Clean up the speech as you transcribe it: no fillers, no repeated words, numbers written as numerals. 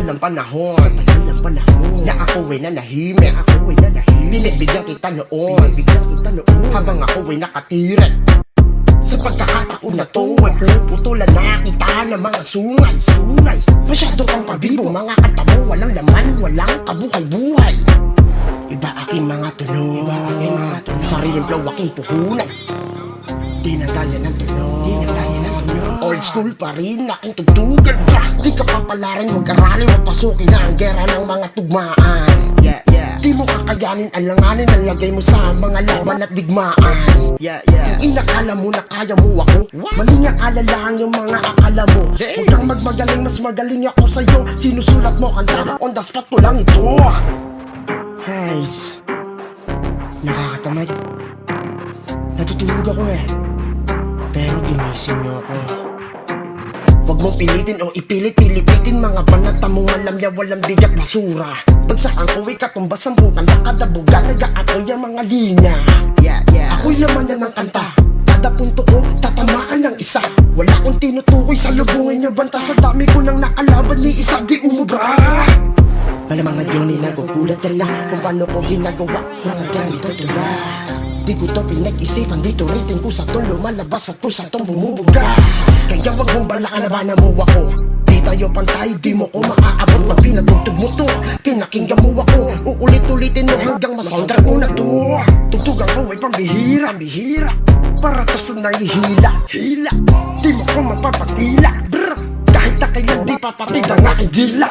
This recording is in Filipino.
ng panahon, sa tagal ng panahon, na ako'y nanahimik, binibigyan kita noon, habang ako'y nakatirik. Sa pagkakataon na to ay puputulan na kita ng mga sungay. Masyado kang pabibo, mga kanta mo walang laman, walang kabuhay-buhay. Iba aking mga tunog, sariling flow aking puhunan. Di na gaya ng tunog, old school pa rin aking tugtugan. Di ka papalarin, mag-aralin, mapasukin na ang gera ng mga tugmaan. Di mo kakayanin, alanganin, ang lagay mo sa mga laban at digmaan. Kung inakala mo na kaya mo ako, maling akala lang yung mga akala mo. Huwag kang magmagaling, mas magaling ako sa'yo. Sinusulat mo kanta, on the spot ko lang ito. Guys, nakakatamad. Natutulog ako pero ginising niyo ako. Huwag mong pilitin o ipilit, pilipitin mga banata mong alam niya walang bigat basura. Bagsakan ko katumbas ang buong kanta, kadabugan nag-aapoy ang mga linya. Ako'y laman na ng kanta, kada punto ko tatamaan ng isa. Wala akong tinutukoy sa lubungin niyo banta, sa dami ko nang nakalaban ni isa di umubra. Malamang ngayon ay nagugulat ka na kung paano ko ginagawa mga ganito tulad. Di ko to pinag-isipan, dito rating ko sa tong lumalabas at ko sa tong bumubuga. Kaya wag mong balakan na ba na mo ako. Di tayo pantay, di mo ko maaabot. Pag pinatugtog mo to, pinakinggan mo ako. Uulit-ulitin mo hanggang masoundtrack mo na to. Tugtugan ko ay pambihira, para to sa nangihila. Di mo ko mapapatila, kahit na kailan di papatig ang aking dila.